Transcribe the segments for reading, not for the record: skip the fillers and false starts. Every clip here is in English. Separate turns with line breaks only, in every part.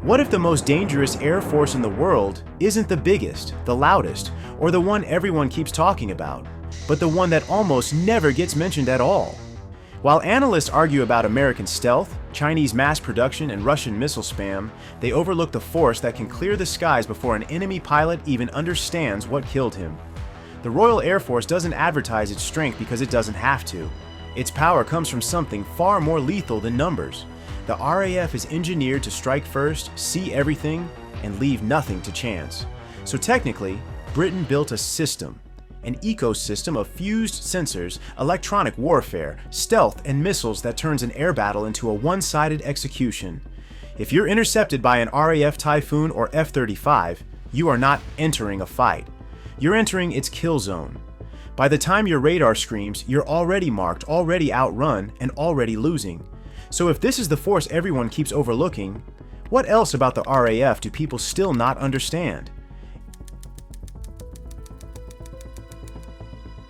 What if the most dangerous air force in the world isn't the biggest, the loudest, or the one everyone keeps talking about, but the one that almost never gets mentioned at all? While analysts argue about American stealth, Chinese mass production, and Russian missile spam, they overlook the force that can clear the skies before an enemy pilot even understands what killed him. The Royal Air Force doesn't advertise its strength because it doesn't have to. Its power comes from something far more lethal than numbers. The RAF is engineered to strike first, see everything, and leave nothing to chance. So technically, Britain built a system, an ecosystem of fused sensors, electronic warfare, stealth, and missiles that turns an air battle into a one-sided execution. If you're intercepted by an RAF Typhoon or F-35, you are not entering a fight. You're entering its kill zone. By the time your radar screams, you're already marked, already outrun, and already losing. So if this is the force everyone keeps overlooking, what else about the RAF do people still not understand?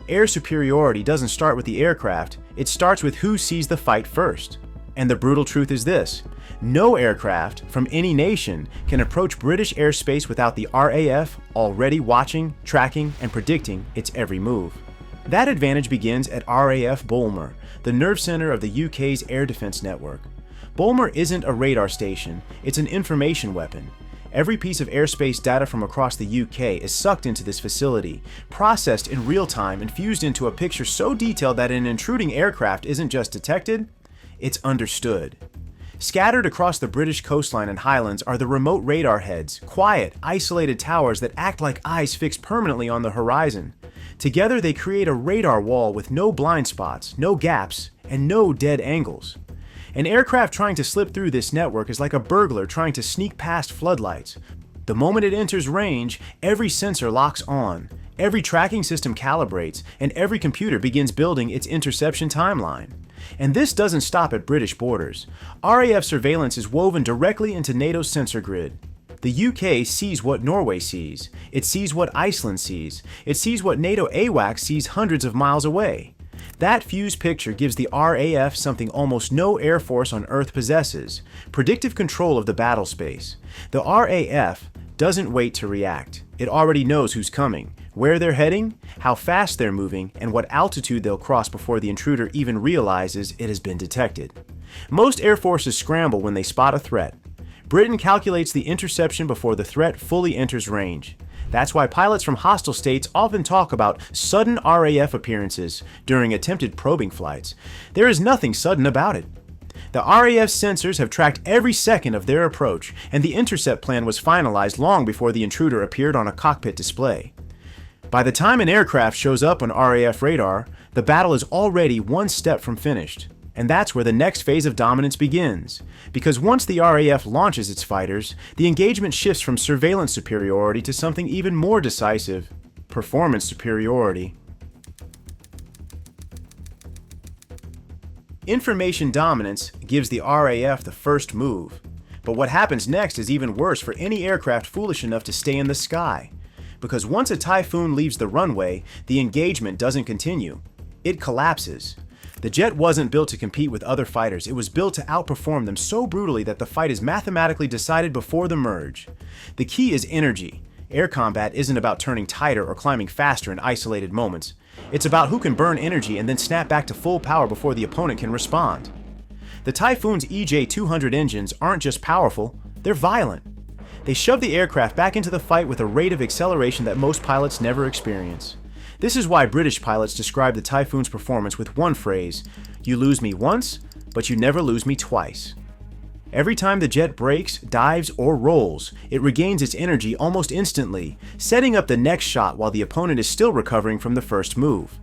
Air superiority doesn't start with the aircraft, it starts with who sees the fight first. And the brutal truth is this: no aircraft from any nation can approach British airspace without the RAF already watching, tracking, and predicting its every move. That advantage begins at RAF Boulmer, the nerve center of the UK's air defense network. Boulmer isn't a radar station, it's an information weapon. Every piece of airspace data from across the UK is sucked into this facility, processed in real time and fused into a picture so detailed that an intruding aircraft isn't just detected, it's understood. Scattered across the British coastline and highlands are the remote radar heads, quiet, isolated towers that act like eyes fixed permanently on the horizon. Together they create a radar wall with no blind spots, no gaps, and no dead angles. An aircraft trying to slip through this network is like a burglar trying to sneak past floodlights. The moment it enters range, every sensor locks on, every tracking system calibrates, and every computer begins building its interception timeline. And this doesn't stop at British borders. RAF surveillance is woven directly into NATO's sensor grid. The UK sees what Norway sees. It sees what Iceland sees. It sees what NATO AWACS sees hundreds of miles away. That fused picture gives the RAF something almost no air force on Earth possesses: predictive control of the battle space. The RAF doesn't wait to react. It already knows who's coming, where they're heading, how fast they're moving, and what altitude they'll cross before the intruder even realizes it has been detected. Most air forces scramble when they spot a threat. Britain calculates the interception before the threat fully enters range. That's why pilots from hostile states often talk about sudden RAF appearances during attempted probing flights. There is nothing sudden about it. The RAF sensors have tracked every second of their approach, and the intercept plan was finalized long before the intruder appeared on a cockpit display. By the time an aircraft shows up on RAF radar, the battle is already one step from finished. And that's where the next phase of dominance begins. Because once the RAF launches its fighters, the engagement shifts from surveillance superiority to something even more decisive: performance superiority. Information dominance gives the RAF the first move. But what happens next is even worse for any aircraft foolish enough to stay in the sky. Because once a Typhoon leaves the runway, the engagement doesn't continue. It collapses. The jet wasn't built to compete with other fighters, it was built to outperform them so brutally that the fight is mathematically decided before the merge. The key is energy. Air combat isn't about turning tighter or climbing faster in isolated moments. It's about who can burn energy and then snap back to full power before the opponent can respond. The Typhoon's EJ-200 engines aren't just powerful, they're violent. They shove the aircraft back into the fight with a rate of acceleration that most pilots never experience. This is why British pilots describe the Typhoon's performance with one phrase: "You lose me once, but you never lose me twice." Every time the jet brakes, dives, or rolls, it regains its energy almost instantly, setting up the next shot while the opponent is still recovering from the first move.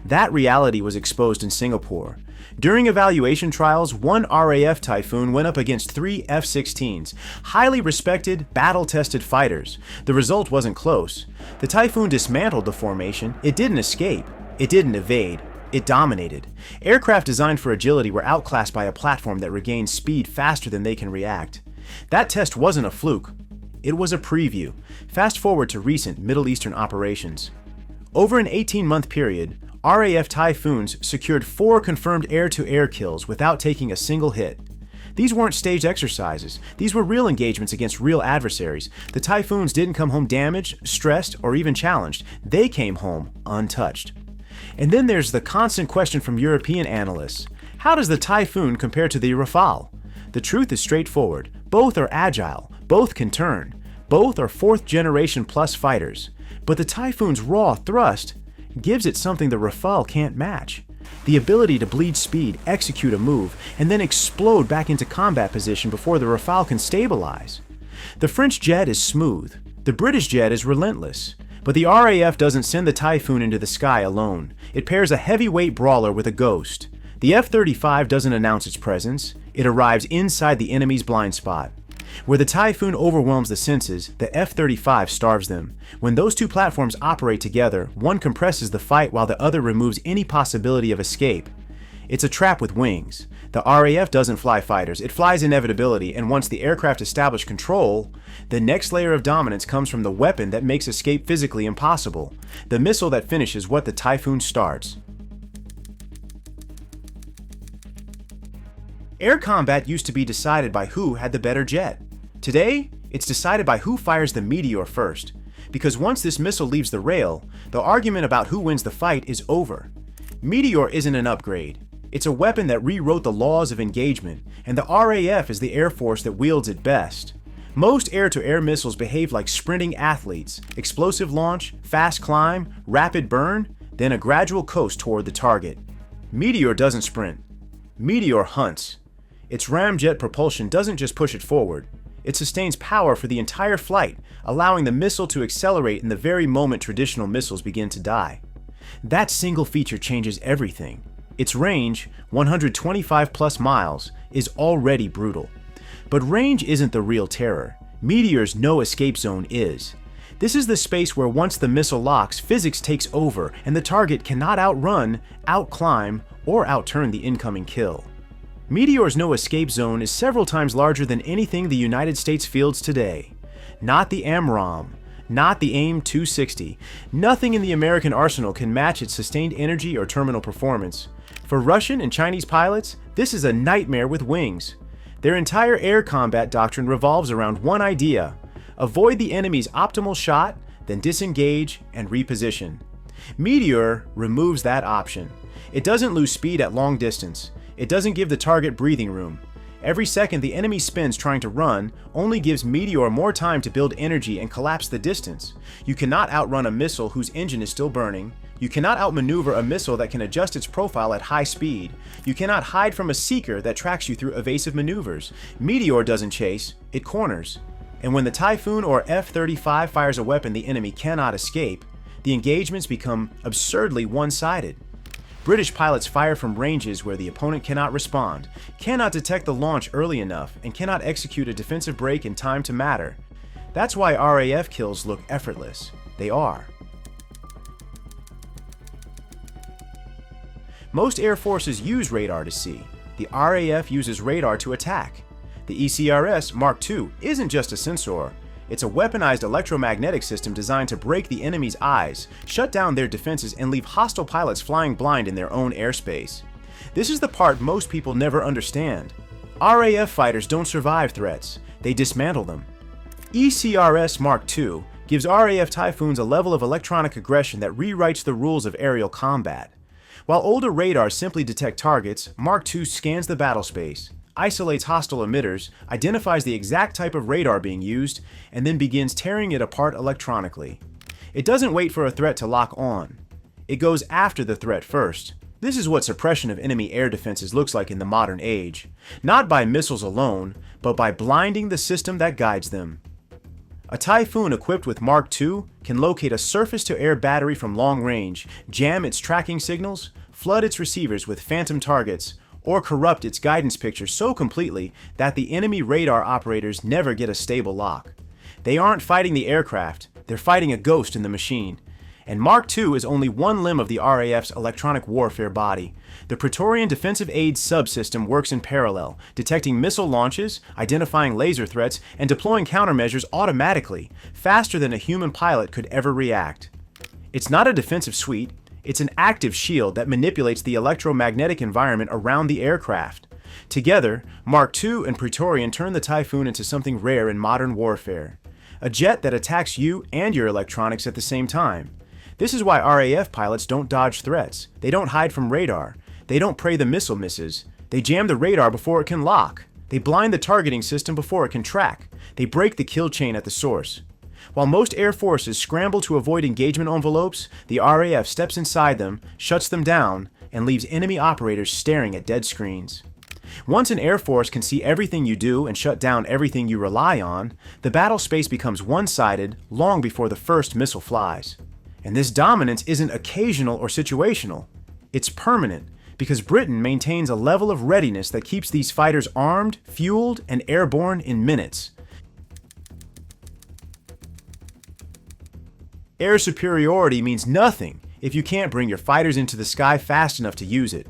That reality was exposed in Singapore. During evaluation trials, one RAF Typhoon went up against 3 F-16s, highly respected, battle-tested fighters. The result wasn't close. The Typhoon dismantled the formation. It didn't escape. It didn't evade. It dominated. Aircraft designed for agility were outclassed by a platform that regains speed faster than they can react. That test wasn't a fluke. It was a preview. Fast forward to recent Middle Eastern operations. Over an 18-month period, RAF Typhoons secured 4 confirmed air-to-air kills without taking a single hit. These weren't staged exercises. These were real engagements against real adversaries. The Typhoons didn't come home damaged, stressed, or even challenged. They came home untouched. And then there's the constant question from European analysts. How does the Typhoon compare to the Rafale? The truth is straightforward. Both are agile. Both can turn. Both are 4th generation plus fighters. But the Typhoon's raw thrust gives it something the Rafale can't match. The ability to bleed speed, execute a move, and then explode back into combat position before the Rafale can stabilize. The French jet is smooth. The British jet is relentless. But the RAF doesn't send the Typhoon into the sky alone. It pairs a heavyweight brawler with a ghost. The F-35 doesn't announce its presence. It arrives inside the enemy's blind spot. Where the Typhoon overwhelms the senses, the F-35 starves them. When those two platforms operate together, one compresses the fight while the other removes any possibility of escape. It's a trap with wings. The RAF doesn't fly fighters, it flies inevitability, and once the aircraft establish control, the next layer of dominance comes from the weapon that makes escape physically impossible, the missile that finishes what the Typhoon starts. Air combat used to be decided by who had the better jet. Today, it's decided by who fires the Meteor first, because once this missile leaves the rail, the argument about who wins the fight is over. Meteor isn't an upgrade. It's a weapon that rewrote the laws of engagement, and the RAF is the air force that wields it best. Most air-to-air missiles behave like sprinting athletes: explosive launch, fast climb, rapid burn, then a gradual coast toward the target. Meteor doesn't sprint. Meteor hunts. Its ramjet propulsion doesn't just push it forward, it sustains power for the entire flight, allowing the missile to accelerate in the very moment traditional missiles begin to die. That single feature changes everything. Its range, 125 plus miles, is already brutal. But range isn't the real terror. Meteor's no escape zone is. This is the space where once the missile locks, physics takes over and the target cannot outrun, outclimb, or outturn the incoming kill. Meteor's no escape zone is several times larger than anything the United States fields today. Not the AMRAAM, not the AIM-260. Nothing in the American arsenal can match its sustained energy or terminal performance. For Russian and Chinese pilots, this is a nightmare with wings. Their entire air combat doctrine revolves around one idea: avoid the enemy's optimal shot, then disengage and reposition. Meteor removes that option. It doesn't lose speed at long distance. It doesn't give the target breathing room. Every second the enemy spends trying to run only gives Meteor more time to build energy and collapse the distance. You cannot outrun a missile whose engine is still burning. You cannot outmaneuver a missile that can adjust its profile at high speed. You cannot hide from a seeker that tracks you through evasive maneuvers. Meteor doesn't chase, it corners. And when the Typhoon or F-35 fires a weapon the enemy cannot escape, the engagements become absurdly one-sided. British pilots fire from ranges where the opponent cannot respond, cannot detect the launch early enough, and cannot execute a defensive break in time to matter. That's why RAF kills look effortless. They are. Most air forces use radar to see. The RAF uses radar to attack. The ECRS Mk2 isn't just a sensor. It's a weaponized electromagnetic system designed to break the enemy's eyes, shut down their defenses, and leave hostile pilots flying blind in their own airspace. This is the part most people never understand. RAF fighters don't survive threats, they dismantle them. ECRS Mk2 gives RAF Typhoons a level of electronic aggression that rewrites the rules of aerial combat. While older radars simply detect targets, Mk2 scans the battlespace, isolates hostile emitters, identifies the exact type of radar being used, and then begins tearing it apart electronically. It doesn't wait for a threat to lock on. It goes after the threat first. This is what suppression of enemy air defenses looks like in the modern age. Not by missiles alone, but by blinding the system that guides them. A Typhoon equipped with Mk2 can locate a surface-to-air battery from long range, jam its tracking signals, flood its receivers with phantom targets, or corrupt its guidance picture so completely that the enemy radar operators never get a stable lock. They aren't fighting the aircraft, they're fighting a ghost in the machine. And Mk2 is only one limb of the RAF's electronic warfare body. The Praetorian Defensive Aids subsystem works in parallel, detecting missile launches, identifying laser threats, and deploying countermeasures automatically, faster than a human pilot could ever react. It's not a defensive suite, It's an active shield that manipulates the electromagnetic environment around the aircraft. Together, Mark II and Praetorian turn the Typhoon into something rare in modern warfare. A jet that attacks you and your electronics at the same time. This is why RAF pilots don't dodge threats. They don't hide from radar. They don't pray the missile misses. They jam the radar before it can lock. They blind the targeting system before it can track. They break the kill chain at the source. While most air forces scramble to avoid engagement envelopes, the RAF steps inside them, shuts them down, and leaves enemy operators staring at dead screens. Once an air force can see everything you do and shut down everything you rely on, the battle space becomes one-sided long before the first missile flies. And this dominance isn't occasional or situational. It's permanent, because Britain maintains a level of readiness that keeps these fighters armed, fueled, and airborne in minutes. Air superiority means nothing if you can't bring your fighters into the sky fast enough to use it.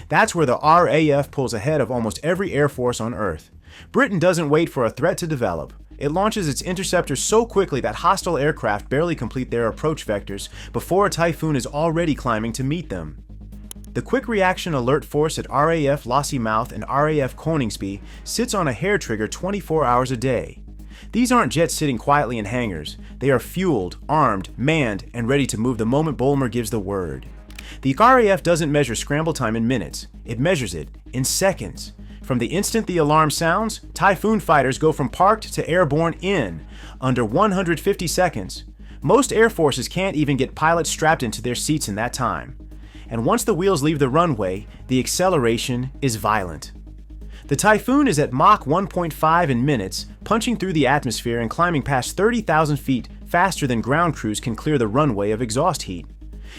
That's where the RAF pulls ahead of almost every air force on Earth. Britain doesn't wait for a threat to develop. It launches its interceptors so quickly that hostile aircraft barely complete their approach vectors before a Typhoon is already climbing to meet them. The Quick Reaction Alert Force at RAF Lossiemouth and RAF Coningsby sits on a hair trigger 24 hours a day. These aren't jets sitting quietly in hangars. They are fueled, armed, manned, and ready to move the moment Boulmer gives the word. The RAF doesn't measure scramble time in minutes. It measures it in seconds. From the instant the alarm sounds, Typhoon fighters go from parked to airborne in under 150 seconds. Most air forces can't even get pilots strapped into their seats in that time. And once the wheels leave the runway, the acceleration is violent. The Typhoon is at Mach 1.5 in minutes, punching through the atmosphere and climbing past 30,000 feet faster than ground crews can clear the runway of exhaust heat.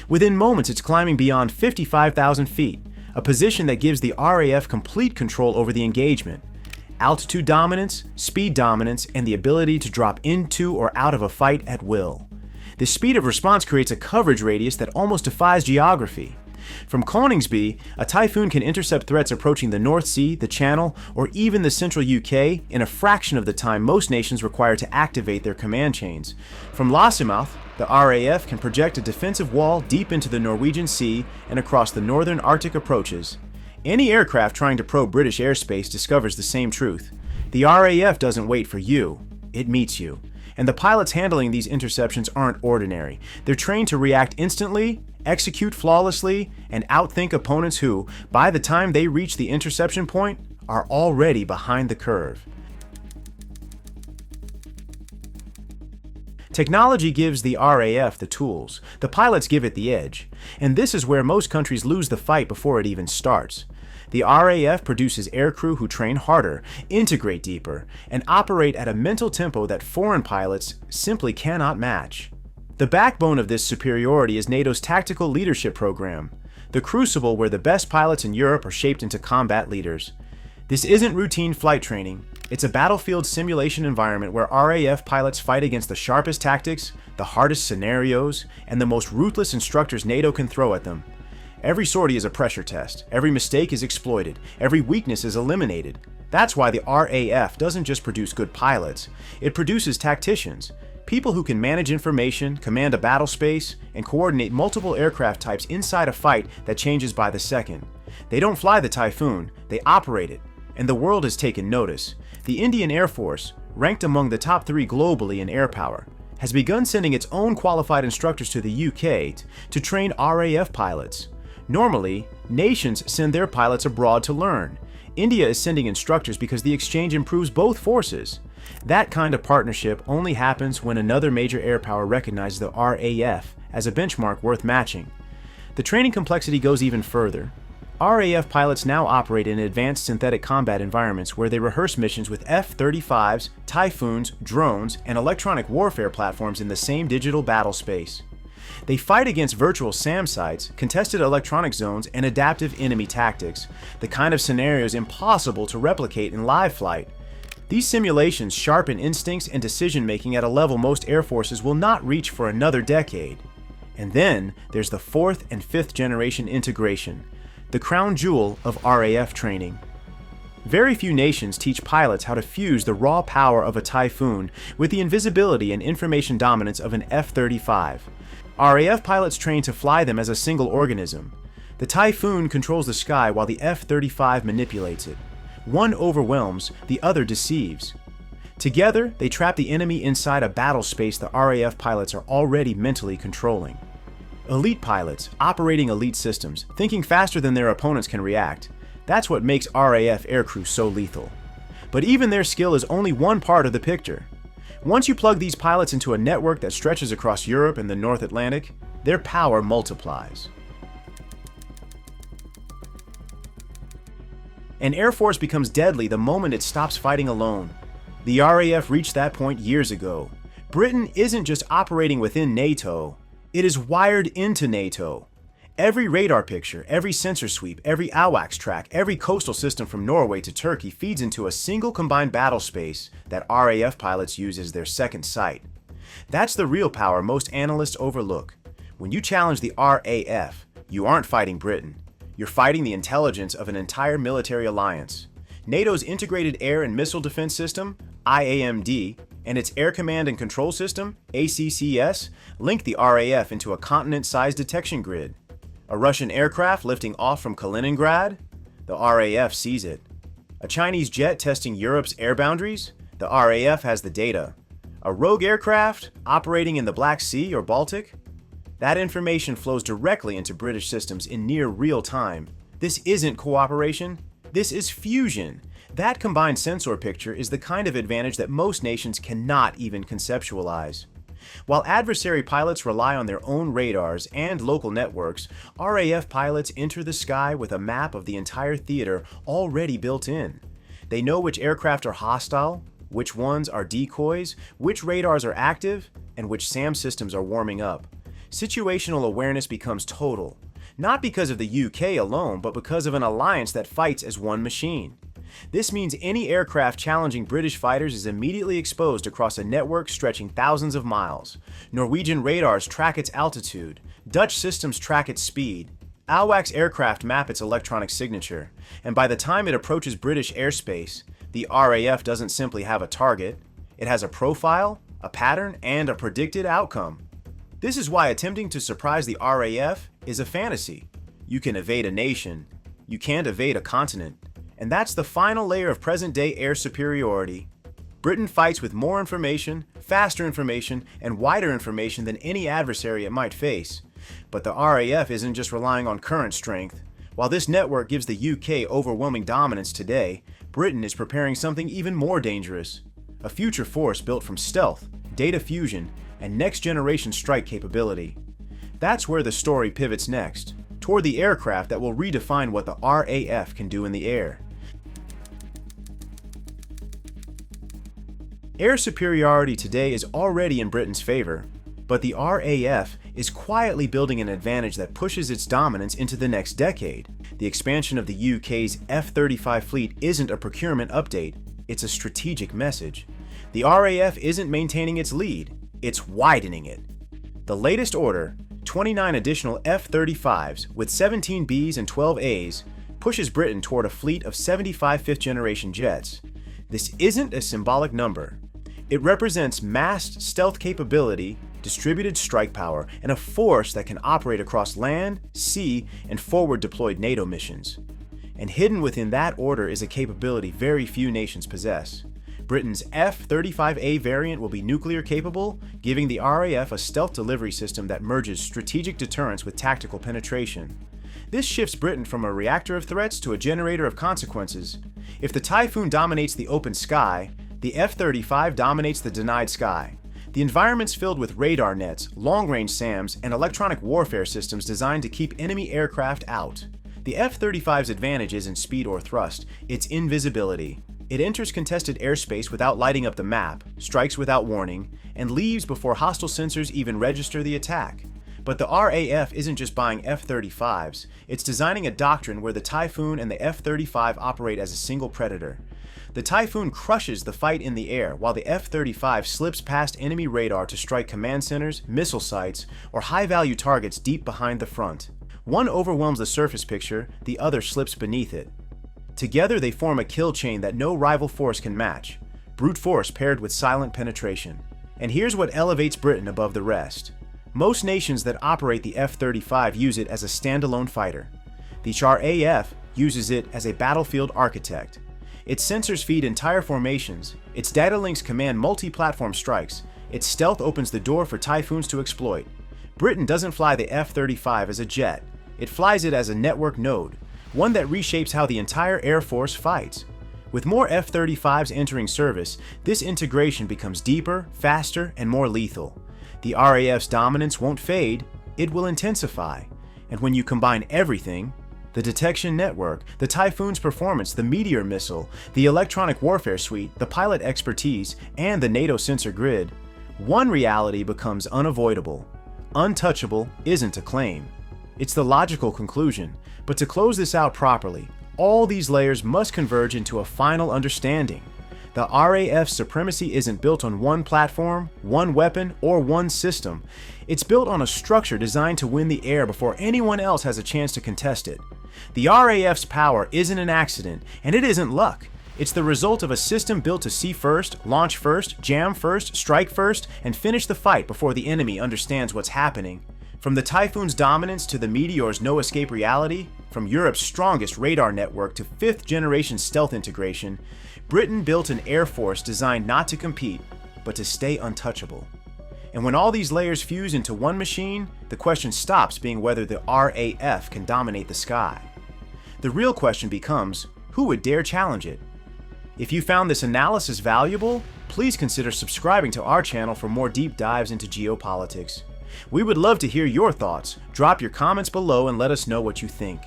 Within moments, it's climbing beyond 55,000 feet, a position that gives the RAF complete control over the engagement. Altitude dominance, speed dominance, and the ability to drop into or out of a fight at will. The speed of response creates a coverage radius that almost defies geography. From Coningsby, a Typhoon can intercept threats approaching the North Sea, the Channel, or even the central UK in a fraction of the time most nations require to activate their command chains. From Lossiemouth, the RAF can project a defensive wall deep into the Norwegian Sea and across the northern Arctic approaches. Any aircraft trying to probe British airspace discovers the same truth. The RAF doesn't wait for you, it meets you. And the pilots handling these interceptions aren't ordinary. They're trained to react instantly, execute flawlessly, and outthink opponents who, by the time they reach the interception point, are already behind the curve. Technology gives the RAF the tools, the pilots give it the edge, and this is where most countries lose the fight before it even starts. The RAF produces aircrew who train harder, integrate deeper, and operate at a mental tempo that foreign pilots simply cannot match. The backbone of this superiority is NATO's Tactical Leadership Program, the crucible where the best pilots in Europe are shaped into combat leaders. This isn't routine flight training. It's a battlefield simulation environment where RAF pilots fight against the sharpest tactics, the hardest scenarios, and the most ruthless instructors NATO can throw at them. Every sortie is a pressure test, every mistake is exploited, every weakness is eliminated. That's why the RAF doesn't just produce good pilots, it produces tacticians, people who can manage information, command a battle space, and coordinate multiple aircraft types inside a fight that changes by the second. They don't fly the Typhoon, they operate it, and the world has taken notice. The Indian Air Force, ranked among the top 3 globally in air power, has begun sending its own qualified instructors to the UK to train RAF pilots. Normally, nations send their pilots abroad to learn. India is sending instructors because the exchange improves both forces. That kind of partnership only happens when another major air power recognizes the RAF as a benchmark worth matching. The training complexity goes even further. RAF pilots now operate in advanced synthetic combat environments where they rehearse missions with F-35s, Typhoons, drones, and electronic warfare platforms in the same digital battle space. They fight against virtual SAM sites, contested electronic zones, and adaptive enemy tactics, the kind of scenarios impossible to replicate in live flight. These simulations sharpen instincts and decision-making at a level most air forces will not reach for another decade. And then there's the 4th and 5th generation integration, the crown jewel of RAF training. Very few nations teach pilots how to fuse the raw power of a Typhoon with the invisibility and information dominance of an F-35. RAF pilots train to fly them as a single organism. The Typhoon controls the sky while the F-35 manipulates it. One overwhelms, the other deceives. Together, they trap the enemy inside a battle space the RAF pilots are already mentally controlling. Elite pilots, operating elite systems, thinking faster than their opponents can react. That's what makes RAF aircrew so lethal. But even their skill is only one part of the picture. Once you plug these pilots into a network that stretches across Europe and the North Atlantic, their power multiplies. An air force becomes deadly the moment it stops fighting alone. The RAF reached that point years ago. Britain isn't just operating within NATO, it is wired into NATO. Every radar picture, every sensor sweep, every AWACS track, every coastal system from Norway to Turkey feeds into a single combined battle space that RAF pilots use as their second sight. That's the real power most analysts overlook. When you challenge the RAF, you aren't fighting Britain. You're fighting the intelligence of an entire military alliance. NATO's Integrated Air and Missile Defense System, IAMD, and its Air Command and Control System, ACCS, link the RAF into a continent-sized detection grid. A Russian aircraft lifting off from Kaliningrad? The RAF sees it. A Chinese jet testing Europe's air boundaries? The RAF has the data. A rogue aircraft operating in the Black Sea or Baltic? That information flows directly into British systems in near real time. This isn't cooperation, this is fusion. That combined sensor picture is the kind of advantage that most nations cannot even conceptualize. While adversary pilots rely on their own radars and local networks, RAF pilots enter the sky with a map of the entire theater already built in. They know which aircraft are hostile, which ones are decoys, which radars are active, and which SAM systems are warming up. Situational awareness becomes total, not because of the UK alone, but because of an alliance that fights as one machine. This means any aircraft challenging British fighters is immediately exposed across a network stretching thousands of miles. Norwegian radars track its altitude, Dutch systems track its speed, AWACS aircraft map its electronic signature, and by the time it approaches British airspace, the RAF doesn't simply have a target, it has a profile, a pattern, and a predicted outcome. This is why attempting to surprise the RAF is a fantasy. You can evade a nation, you can't evade a continent. And that's the final layer of present-day air superiority. Britain fights with more information, faster information, and wider information than any adversary it might face. But the RAF isn't just relying on current strength. While this network gives the UK overwhelming dominance today, Britain is preparing something even more dangerous. A future force built from stealth, data fusion, and next-generation strike capability. That's where the story pivots next, toward the aircraft that will redefine what the RAF can do in the air. Air superiority today is already in Britain's favor, but the RAF is quietly building an advantage that pushes its dominance into the next decade. The expansion of the UK's F-35 fleet isn't a procurement update, it's a strategic message. The RAF isn't maintaining its lead, it's widening it. The latest order, 29 additional F-35s with 17 Bs and 12 As, pushes Britain toward a fleet of 75 fifth-generation jets. This isn't a symbolic number. It represents massed stealth capability, distributed strike power, and a force that can operate across land, sea, and forward-deployed NATO missions. And hidden within that order is a capability very few nations possess. Britain's F-35A variant will be nuclear capable, giving the RAF a stealth delivery system that merges strategic deterrence with tactical penetration. This shifts Britain from a reactor of threats to a generator of consequences. If the Typhoon dominates the open sky, the F-35 dominates the denied sky. The environment's filled with radar nets, long-range SAMs, and electronic warfare systems designed to keep enemy aircraft out. The F-35's advantage isn't speed or thrust, it's invisibility. It enters contested airspace without lighting up the map, strikes without warning, and leaves before hostile sensors even register the attack. But the RAF isn't just buying F-35s, it's designing a doctrine where the Typhoon and the F-35 operate as a single predator. The Typhoon crushes the fight in the air, while the F-35 slips past enemy radar to strike command centers, missile sites, or high-value targets deep behind the front. One overwhelms the surface picture, the other slips beneath it. Together they form a kill chain that no rival force can match, brute force paired with silent penetration. And here's what elevates Britain above the rest. Most nations that operate the F-35 use it as a standalone fighter. The RAF uses it as a battlefield architect. Its sensors feed entire formations, its data links command multi-platform strikes, its stealth opens the door for Typhoons to exploit. Britain doesn't fly the F-35 as a jet, it flies it as a network node, one that reshapes how the entire Air Force fights. With more F-35s entering service, this integration becomes deeper, faster, and more lethal. The RAF's dominance won't fade, it will intensify. And when you combine everything, the detection network, the Typhoon's performance, the Meteor missile, the electronic warfare suite, the pilot expertise, and the NATO sensor grid, one reality becomes unavoidable. Untouchable isn't a claim. It's the logical conclusion, but to close this out properly, all these layers must converge into a final understanding. The RAF's supremacy isn't built on one platform, one weapon, or one system. It's built on a structure designed to win the air before anyone else has a chance to contest it. The RAF's power isn't an accident, and it isn't luck. It's the result of a system built to see first, launch first, jam first, strike first, and finish the fight before the enemy understands what's happening. From the Typhoon's dominance to the Meteor's no-escape reality, from Europe's strongest radar network to fifth-generation stealth integration, Britain built an air force designed not to compete, but to stay untouchable. And when all these layers fuse into one machine, the question stops being whether the RAF can dominate the sky. The real question becomes, who would dare challenge it? If you found this analysis valuable, please consider subscribing to our channel for more deep dives into geopolitics. We would love to hear your thoughts. Drop your comments below and let us know what you think.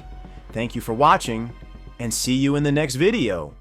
Thank you for watching, and see you in the next video.